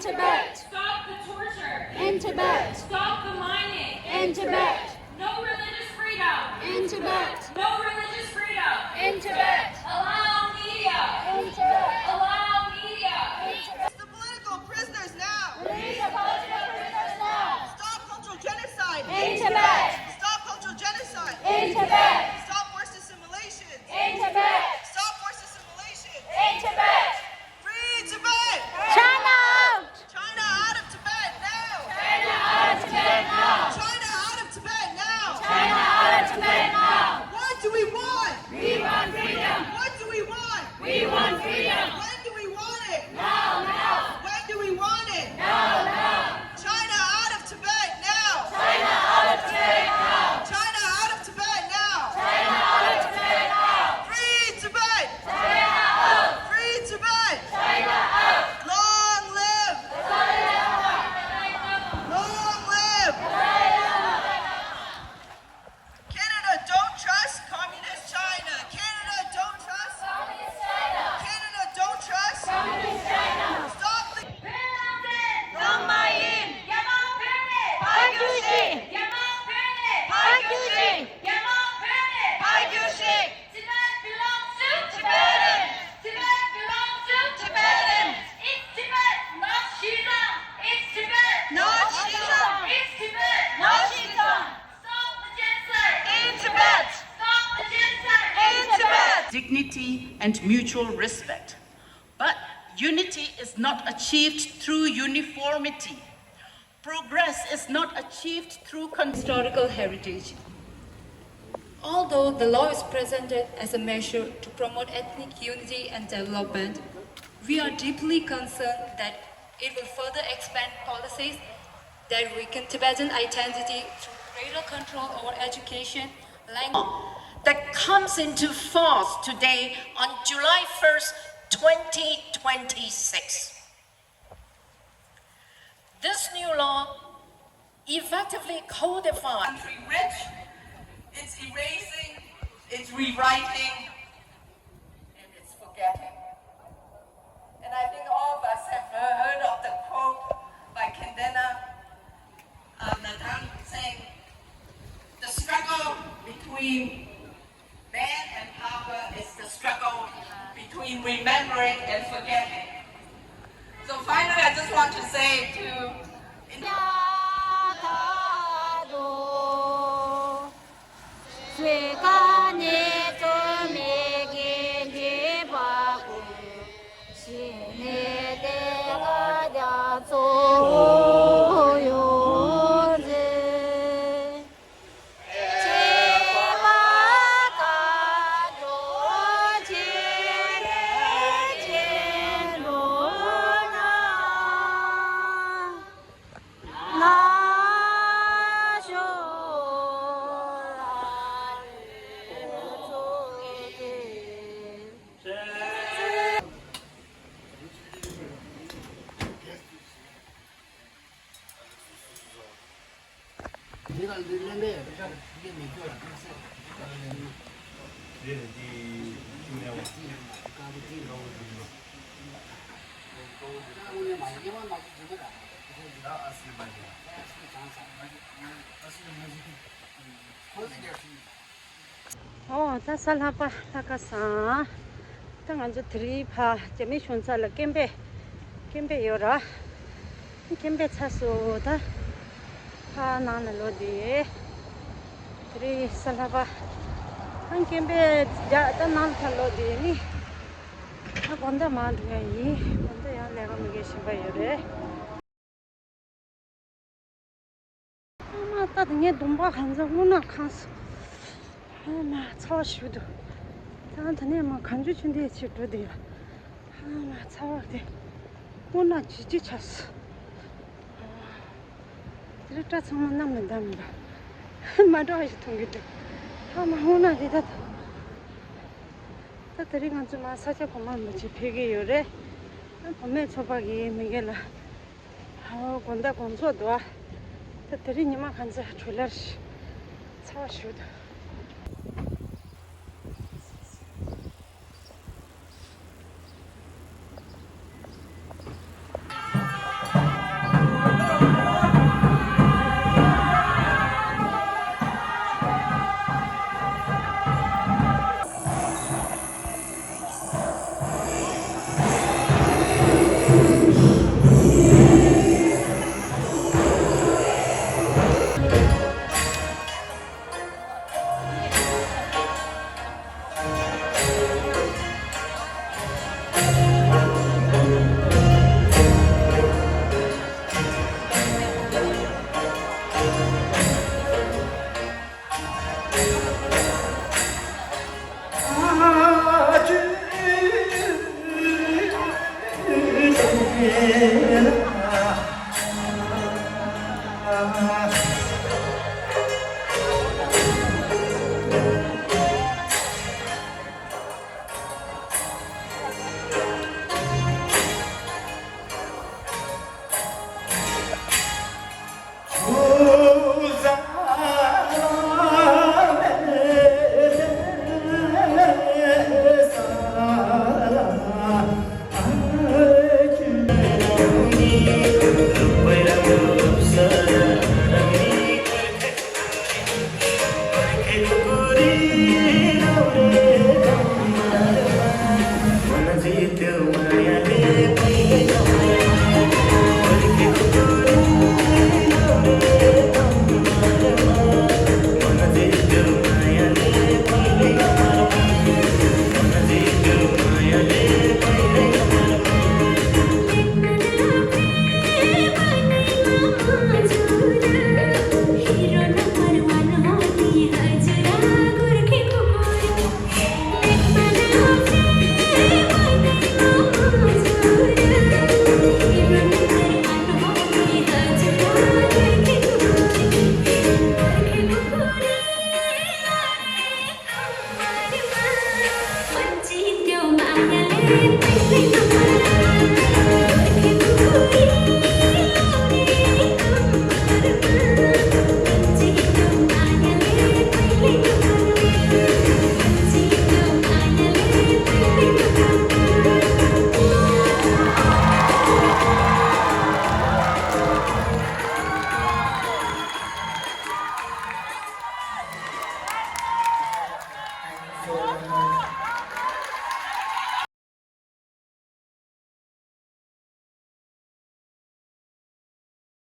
Tibet. Stop the torture. In Tibet. Stop the mining. In Tibet. No religious freedom. In Tibet. No religious freedom. In Tibet. Allow media. In Tibet. Allow media. In Tibet. The political prisoners now. Release the political prisoners now. Stop cultural genocide. In Tibet. Stop cultural genocide. In Tibet. Stop forced assimilation. In Tibet. Stop forced assimilation. In Tibet. Free Tibet. China out. China out of Tibet now. China out of Tibet now. China out of Tibet now. China out of Tibet now. What do we want? We want freedom. What do we want? We want freedom. When do we want it? Now, now. When do we want it? Now, now. China out of Tibet now. China out of Tibet now. China out of Tibet now. China out of Tibet now. Free Tibet. China out. Free Tibet. China out. Long live. Long live. Canada don't trust communist China. Canada don't trust. Communist China. Canada don't trust. Communist China. Stop the Rangmain. Yamal Pyramid. Pagyushi. Yamal Pyramid. Pagyushi. Yamal Pyramid. Pagyushi. Tibet belongs to Tibetans. Tibet belongs to Tibetans. It's Tibet, not Xizang. It's Tibet, Not Xizang. It's Tibet, not Xizang. Stop the genocide. In Tibet. Stop the genocide. In Tibet. Dignity and mutual respect. But unity is not achieved through uniformity. Progress is not achieved through historical heritage. Although the law is presented as a measure to promote ethnic unity and development, we are deeply concerned that it will further expand policies that weaken Tibetan identity through greater control over education, language. That comes into force today on July 1st, 2026. This new law effectively codifies Country rich, it's erasing, it's rewriting, and it's forgetting. And I think all of us have heard of the quote by Kendena Nadang saying, the struggle between man and power is the struggle between remembering and forgetting. So finally, I just want to say to ta sala pa ta ka sa ta ngan ju tri pha chemi shon sa la kembe yora Kimbe Chasuda, Nana Lodi, Three Salava, and Kimbe Jadan Lodi, Wanda Madway, Wanda Lavamigation by Yore. Mata the Dumba hands of Luna Cans. My tower should. Tantanema condition the children there. My tower there. Una Chichas. Rtwa someone named them. My dog is to get it. How my own I did that. That the ring to my such a command which you piggy your day. And for me, so baggy, Miguel. How Gonda Gonzo, that the ring you can say to lush. That's how I should.